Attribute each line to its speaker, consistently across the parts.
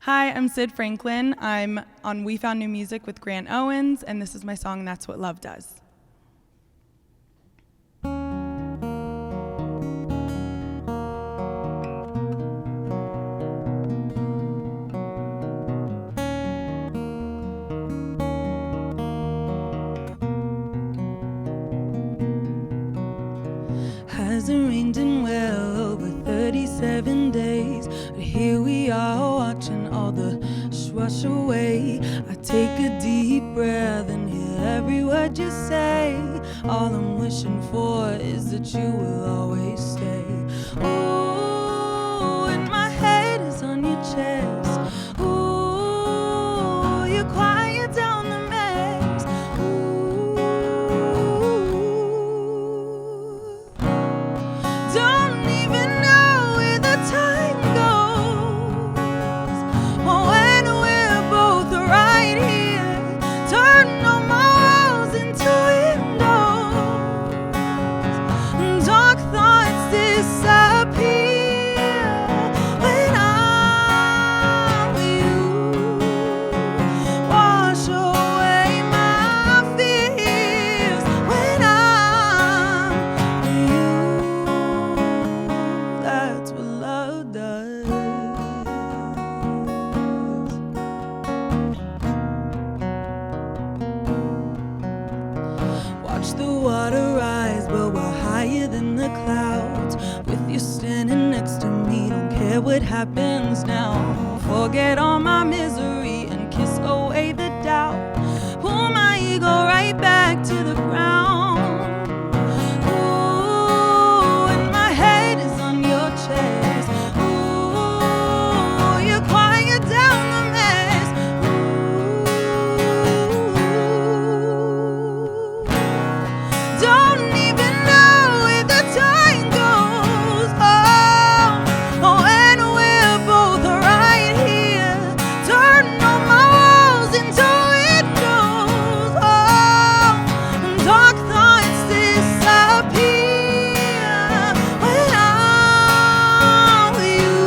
Speaker 1: Hi, I'm Sid Franklin. I'm on We Found New Music with Grant Owens, and this is my song, That's What Love Does. Hasn't rained in well over 37 days, but here we are watching all the wash away. I take a deep breath and hear every word you say. All I'm wishing for is that you will always stay. Ooh, and my head is on your chest. Ooh, you quiet down the mess. Ooh, don't even know where the time goes. Oh, when we're both right here, turn all my walls into windows. Dark thoughts disappear when I'm with you. Wash away my fears when I'm with you. That's what love does. Watch the water rise, but we're higher than the clouds. With you standing next to me, don't care what happens now. Forget all my misery and kiss away the doubt. Pull my ego right back to the ground. Ooh, and my head is on your chest. Ooh, you quiet down the mess. Ooh, don't even know where the time goes. Oh, and we're both right here. Turn all my walls into windows. Oh, and dark thoughts disappear when I'm with you.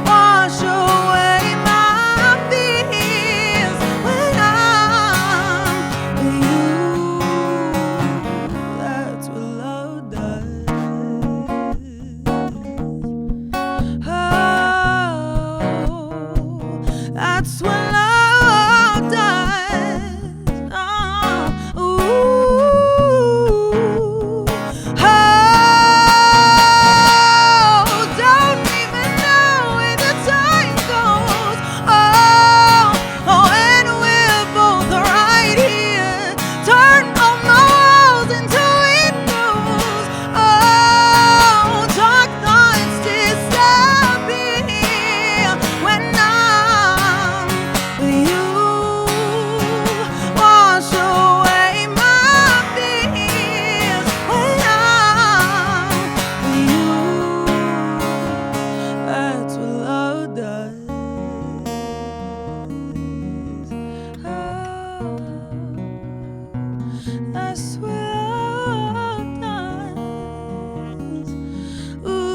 Speaker 1: Wash away my fears when I'm with you. That's what love does. Oh, that's what love does. Oh, ooh. Oh, don't even know where the time goes. Oh, and we're both right here. Turn all my walls into windows. Oh, dark thoughts disappear when I'm with you. Wash away my fears when I'm with you. That's what love does. Oh, that's what love does. Ooh.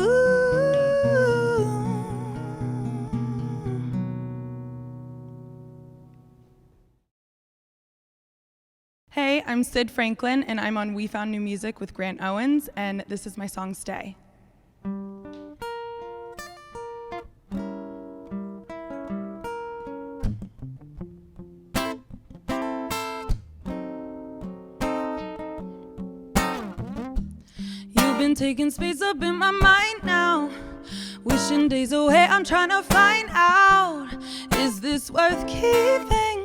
Speaker 1: Hey, I'm Sid Franklin, and I'm on We Found New Music with Grant Owens, and this is my song, Stay. You've been taking space up in my mind now. Wishing days away, I'm trying to find out, is this worth keeping?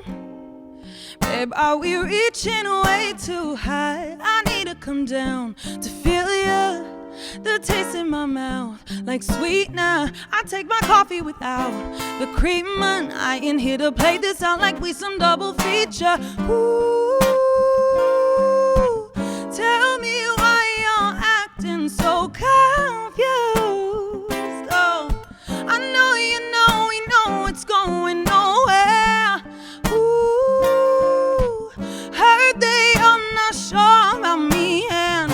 Speaker 1: Babe, are we reaching way too high? I need to come down to feel you. The taste in my mouth like sweetener. I take my coffee without the cream, and I ain't here to play this out like we some double feature. Ooh, tell me why you're acting so confused. Oh, I know you know we know it's going nowhere. Ooh, heard they are not sure about me and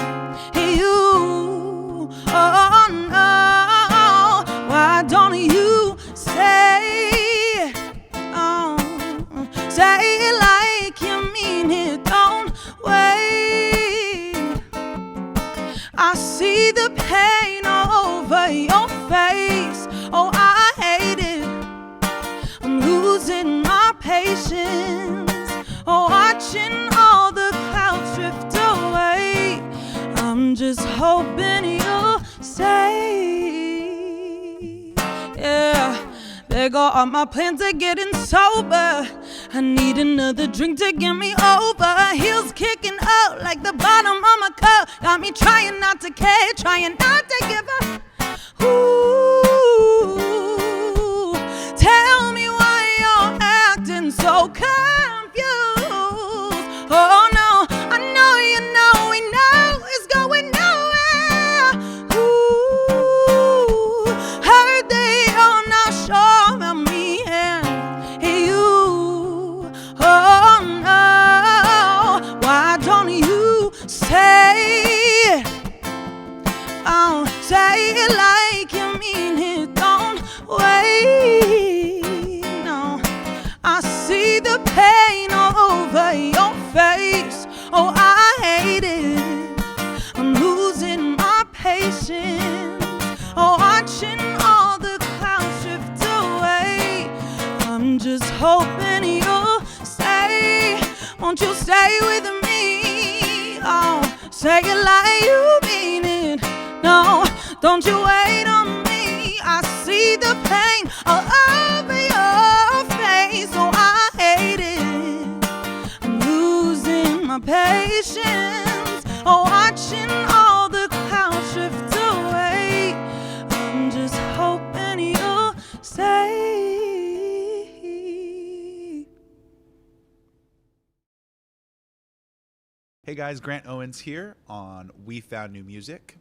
Speaker 1: you. Oh no, why don't you say it, don't wait. I see the pain all over your face. Oh, I hate it. I'm losing my patience. Oh, watching all the clouds drift away. I'm just hoping you'll stay. Yeah, there go all my plans of getting sober. I need another drink to get me over. Heels kicking up like the bottom of my cup. Got me trying not to care, trying not to give up. Ooh, tell me why you're acting so confused. Oh no, I know you know we know it's going nowhere. Ooh, heard they are not sure about me and you. Oh no, why don't you say it? Oh, say it like you mean it, don't wait. No, I see the pain all over your face. Oh, I hate it. I'm losing my patience. Oh, watching all the clouds drift away. I'm just hoping you'll stay. Won't you stay with me? Oh, say it like you mean it. No, don't you wait on me. I see the pain all over your face. Oh, I hate it. I'm losing my patience. Oh, watching all the clouds drift away. I'm just hoping you'll stay.
Speaker 2: Hey guys, Grant Owens here on We Found New Music.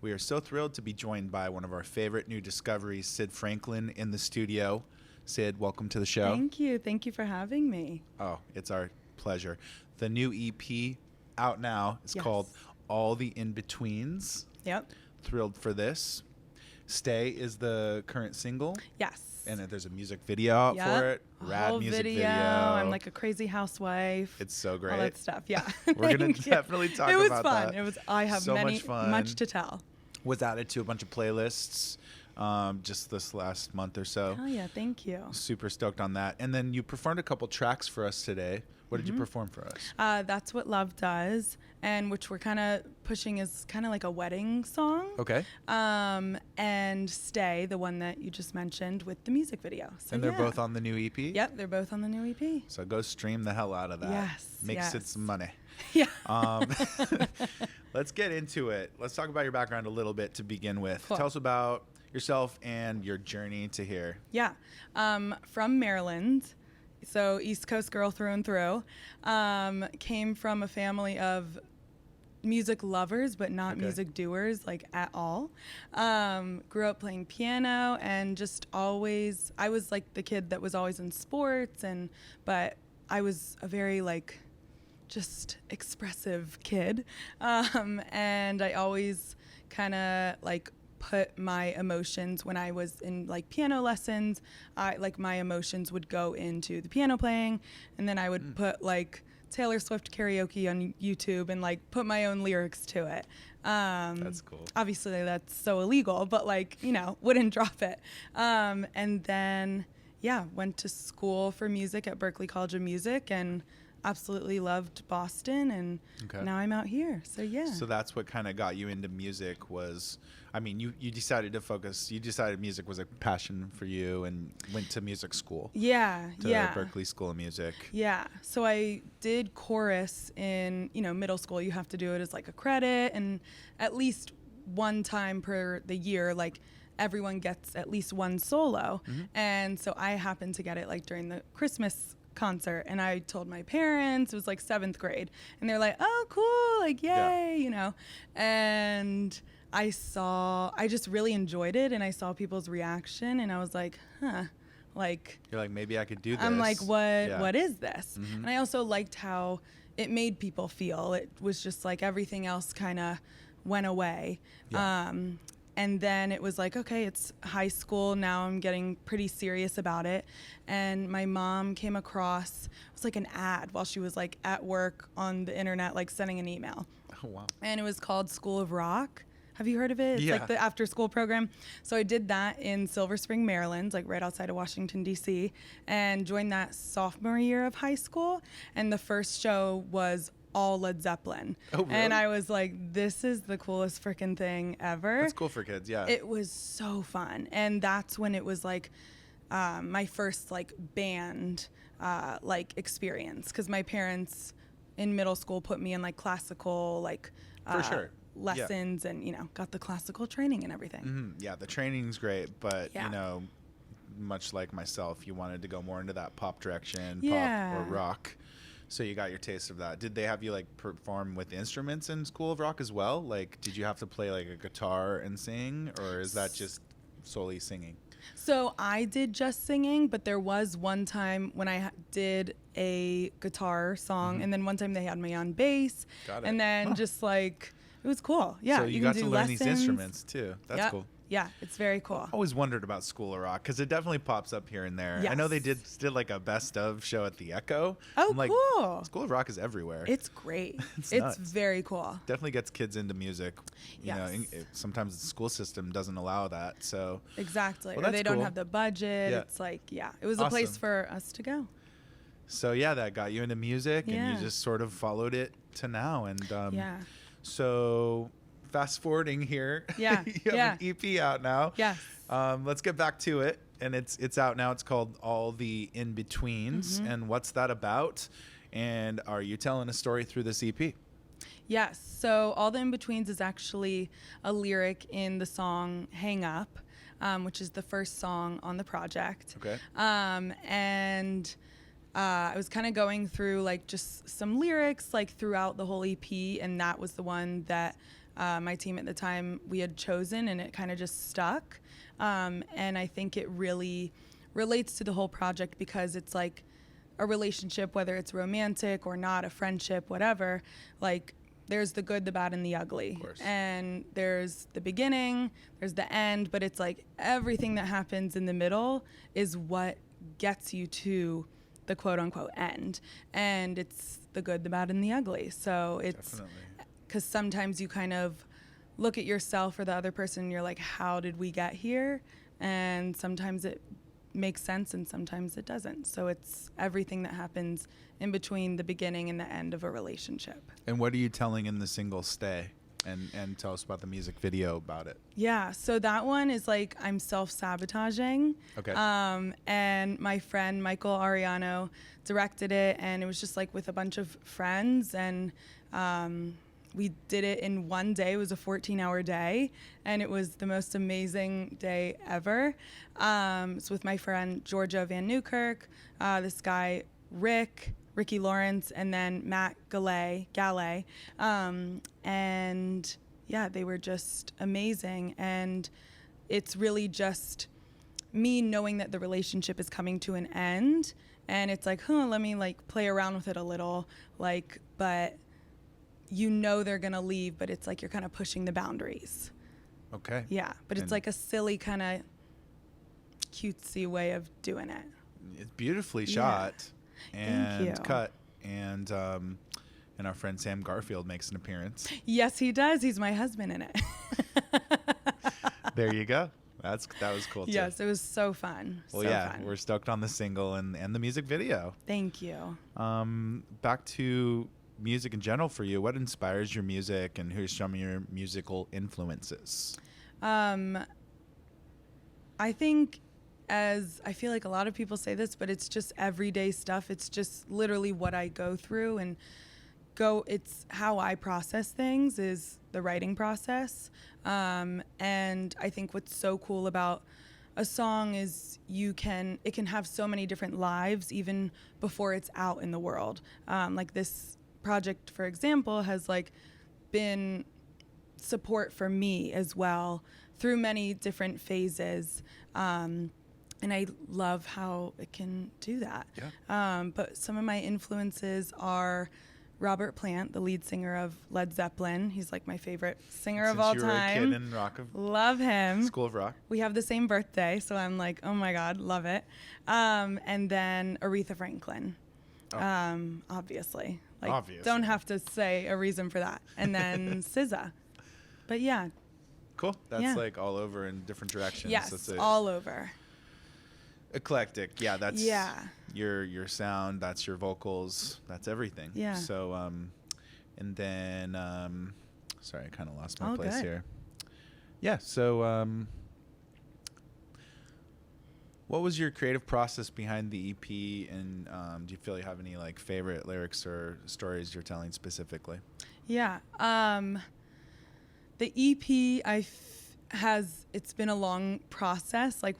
Speaker 2: We are so thrilled to be joined by one of our favorite new discoveries, Sid Franklin, in the studio. Sid, welcome to the show.
Speaker 1: Thank you. Thank you for having me.
Speaker 2: Oh, it's our pleasure. The new EP out now is
Speaker 1: Yes.
Speaker 2: called All the In-Betweens.
Speaker 1: Yep.
Speaker 2: Thrilled for this. Stay is the current single.
Speaker 1: Yes.
Speaker 2: And there's a music video out for it. Rad
Speaker 1: whole
Speaker 2: music video.
Speaker 1: I'm like a crazy housewife.
Speaker 2: It's so great.
Speaker 1: All that stuff. Yeah.
Speaker 2: We're going to
Speaker 1: Thank you.
Speaker 2: definitely talk
Speaker 1: It was
Speaker 2: about
Speaker 1: fun.
Speaker 2: that.
Speaker 1: It was. I have
Speaker 2: So much fun.
Speaker 1: much to tell.
Speaker 2: Was added to a bunch of playlists just this last month or so.
Speaker 1: Oh yeah, thank you.
Speaker 2: Super stoked on that. And then you performed a couple tracks for us today. What did you perform for us?
Speaker 1: That's What Love Does, and which we're kind of pushing is kind of like a wedding song.
Speaker 2: Okay.
Speaker 1: And Stay, the one that you just mentioned with the music video. So,
Speaker 2: And they're both on the new EP?
Speaker 1: Yep, they're both on the new EP.
Speaker 2: So go stream the hell out of that.
Speaker 1: Yes,
Speaker 2: Makes it
Speaker 1: yes.
Speaker 2: some money.
Speaker 1: Yeah.
Speaker 2: Let's get into it. Let's talk about your background a little bit to begin with.
Speaker 1: Cool.
Speaker 2: Tell us about yourself and your journey to here.
Speaker 1: Yeah. From Maryland, so East Coast girl through and through. Came from a family of music lovers, but not music doers, like at all. Grew up playing piano and just always, I was like the kid that was always in sports, but I was a very like just expressive kid. And I always kind of like put my emotions when I was in like piano lessons, like my emotions would go into the piano playing, and then I would put like Taylor Swift karaoke on YouTube and like put my own lyrics to it.
Speaker 2: That's cool.
Speaker 1: Obviously that's so illegal, but like, you know, wouldn't drop it. And then, yeah, went to school for music at Berklee College of Music and absolutely loved Boston, and now I'm out here. So yeah.
Speaker 2: So that's what kind of got you into music was, I mean, you decided to focus, you decided music was a passion for you and went to music school.
Speaker 1: Yeah,
Speaker 2: to Berklee School of Music.
Speaker 1: Yeah. So I did chorus in, middle school. You have to do it as like a credit, and at least one time per the year, like everyone gets at least one solo. And so I happened to get it like during the Christmas concert, and I told my parents. It was like 7th grade, and they're like, oh cool, like yay, and I just really enjoyed it, and I saw people's reaction, and I was like, like
Speaker 2: you're like, maybe I could do this.
Speaker 1: I'm like, what is this? And I also liked how it made people feel. It was just like everything else kind of went away. And then it was like, okay, it's high school. Now I'm getting pretty serious about it. And my mom came across, it was like an ad while she was like at work on the internet, like sending an email.
Speaker 2: Oh, wow.
Speaker 1: And it was called School of Rock. Have you heard of it? It's
Speaker 2: Yeah.
Speaker 1: like the after school program. So I did that in Silver Spring, Maryland, like right outside of Washington, D.C., and joined that sophomore year of high school. And the first show was all Led Zeppelin.
Speaker 2: Oh, really?
Speaker 1: And I was like, this is the coolest freaking thing ever.
Speaker 2: That's cool for kids, yeah.
Speaker 1: It was so fun. And that's when it was like my first like band like experience, because my parents in middle school put me in like classical like
Speaker 2: For sure.
Speaker 1: lessons, and you know, got the classical training and everything.
Speaker 2: Mm-hmm. Yeah, the training's great, but
Speaker 1: Yeah.
Speaker 2: you know, much like myself, you wanted to go more into that pop direction,
Speaker 1: Yeah.
Speaker 2: pop or rock. So you got your taste of that. Did they have you like perform with instruments in School of Rock as well? Like, did you have to play like a guitar and sing, or is that just solely singing?
Speaker 1: So I did just singing, but there was one time when I did a guitar song, and then one time they had me on bass.
Speaker 2: Got it.
Speaker 1: And then
Speaker 2: Huh.
Speaker 1: just like, it was cool. Yeah,
Speaker 2: So you
Speaker 1: can
Speaker 2: got
Speaker 1: do
Speaker 2: to learn these
Speaker 1: lessons.
Speaker 2: instruments too. That's
Speaker 1: Yep.
Speaker 2: cool.
Speaker 1: Yeah, it's very cool.
Speaker 2: Always wondered about School of Rock because it definitely pops up here and there. I know they did like a best of show at the Echo.
Speaker 1: Oh,
Speaker 2: I'm like,
Speaker 1: cool.
Speaker 2: School of Rock is everywhere.
Speaker 1: It's great.
Speaker 2: It's
Speaker 1: It's
Speaker 2: nuts.
Speaker 1: very cool.
Speaker 2: Definitely gets kids into music. You know,
Speaker 1: Yes.
Speaker 2: sometimes the school system doesn't allow that. So
Speaker 1: Exactly.
Speaker 2: Well,
Speaker 1: Or they
Speaker 2: that's
Speaker 1: don't
Speaker 2: cool.
Speaker 1: have the budget.
Speaker 2: Yeah.
Speaker 1: It's like, yeah, it was a place
Speaker 2: Awesome.
Speaker 1: for us to go.
Speaker 2: yeah, that got you into music, and
Speaker 1: Yeah.
Speaker 2: you just sort of followed it to now. And
Speaker 1: Yeah.
Speaker 2: so fast forwarding here,
Speaker 1: Yeah,
Speaker 2: you have
Speaker 1: yeah.
Speaker 2: an EP out now.
Speaker 1: Yes.
Speaker 2: Let's get back to it, and it's out now. It's called All the In-Betweens,
Speaker 1: Mm-hmm.
Speaker 2: and what's that about? And are you telling a story through this EP?
Speaker 1: Yes. So All the In-Betweens is actually a lyric in the song Hang Up, which is the first song on the project.
Speaker 2: Okay.
Speaker 1: And I was kind of going through like just some lyrics like throughout the whole EP, and that was the one that my team at the time, we had chosen, and it kind of just stuck. And I think it really relates to the whole project because it's like a relationship, whether it's romantic or not, a friendship, whatever, like there's the good, the bad, and the ugly.
Speaker 2: Of course.
Speaker 1: And there's the beginning, there's the end, but it's like everything that happens in the middle is what gets you to the quote unquote end. And it's the good, the bad, and the ugly. So it's
Speaker 2: Definitely.
Speaker 1: because sometimes you kind of look at yourself or the other person and you're like, how did we get here? And sometimes it makes sense and sometimes it doesn't. So it's everything that happens in between the beginning and the end of a relationship.
Speaker 2: And what are you telling in the single Stay? And tell us about the music video about it.
Speaker 1: Yeah, so that one is like I'm self-sabotaging.
Speaker 2: Okay.
Speaker 1: And my friend Michael Ariano directed it, and it was just like with a bunch of friends, and we did it in one day. It was a 14-hour day, and it was the most amazing day ever. It's with my friend Georgia Van Newkirk, this guy Ricky Lawrence, and then Matt Gallet. And yeah, they were just amazing. And it's really just me knowing that the relationship is coming to an end. And it's like, let me like play around with it a little. Like, but you know they're going to leave, but it's like you're kind of pushing the boundaries.
Speaker 2: Okay.
Speaker 1: Yeah, but it's
Speaker 2: And
Speaker 1: like a silly kind of cutesy way of doing it.
Speaker 2: It's beautifully
Speaker 1: Yeah.
Speaker 2: shot and
Speaker 1: Thank you.
Speaker 2: cut, and our friend Sam Garfield makes an appearance.
Speaker 1: Yes, he does. He's my husband in it.
Speaker 2: There you go. That was cool too.
Speaker 1: Yes, it was so fun.
Speaker 2: Well,
Speaker 1: so
Speaker 2: yeah,
Speaker 1: fun.
Speaker 2: we're stoked on the single and the music video.
Speaker 1: Thank you.
Speaker 2: Back to music in general for you. What inspires your music, and who's some of your musical influences?
Speaker 1: I think, as I feel like a lot of people say this, but it's just everyday stuff. It's just literally what I go through it's how I process things is the writing process. And I think what's so cool about a song is it can have so many different lives even before it's out in the world. Like this project, for example, has like been support for me as well through many different phases. And I love how it can do that.
Speaker 2: Yeah.
Speaker 1: But some of my influences are Robert Plant, the lead singer of Led Zeppelin. He's like my favorite singer
Speaker 2: Since
Speaker 1: of all
Speaker 2: you were a
Speaker 1: time.
Speaker 2: kid in rock of
Speaker 1: Love him.
Speaker 2: School of Rock.
Speaker 1: We have the same birthday, so I'm like, oh my God, love it. And then Aretha Franklin, obviously. Like,
Speaker 2: Obviously.
Speaker 1: don't have to say a reason for that. And then SZA. But yeah.
Speaker 2: Cool. That's
Speaker 1: Yeah.
Speaker 2: like all over in different directions.
Speaker 1: Yes,
Speaker 2: That's
Speaker 1: all over.
Speaker 2: Eclectic. Yeah, that's
Speaker 1: Yeah.
Speaker 2: your sound, that's your vocals, that's everything.
Speaker 1: Yeah.
Speaker 2: So and then sorry, I kind of lost my
Speaker 1: All
Speaker 2: place
Speaker 1: good.
Speaker 2: here. Yeah, so what was your creative process behind the EP, and do you feel you have any like favorite lyrics or stories you're telling specifically?
Speaker 1: Yeah. The EP it's been a long process. Like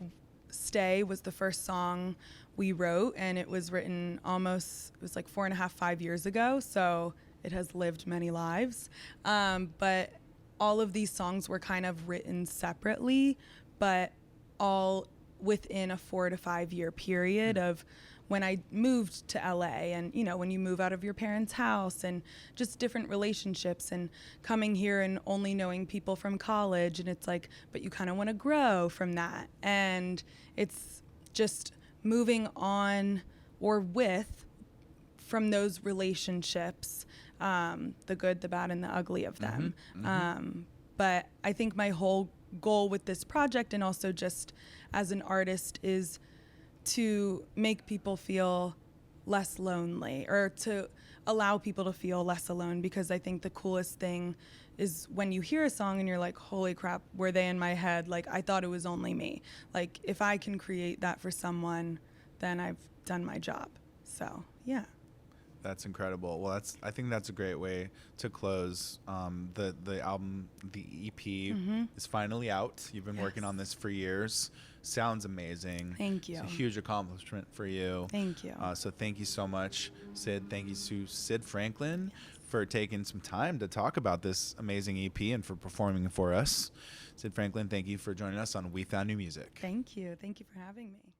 Speaker 1: Stay was the first song we wrote, and it was written it was like 4.5, 5 years ago. So it has lived many lives. But all of these songs were kind of written separately, but all within a 4 to 5 year period of when I moved to LA, and when you move out of your parents' house and just different relationships, and coming here and only knowing people from college, and it's like, but you kind of want to grow from that, and it's just moving on from those relationships, the good, the bad, and the ugly of them. But I think my whole goal with this project, and also just as an artist, is to make people feel less lonely, or to allow people to feel less alone, because I think the coolest thing is when you hear a song and you're like, holy crap, were they in my head? Like, I thought it was only me. Like, if I can create that for someone, then I've done my job. So, yeah.
Speaker 2: That's incredible. Well, I think that's a great way to close. The album, the EP is finally out. You've been working on this for years. Sounds amazing.
Speaker 1: Thank you.
Speaker 2: It's a huge accomplishment for you.
Speaker 1: Thank you.
Speaker 2: So thank you so much, Syd. Thank you to Syd Franklin for taking some time to talk about this amazing EP and for performing for us. Syd Franklin, thank you for joining us on We Found New Music.
Speaker 1: Thank you. Thank you for having me.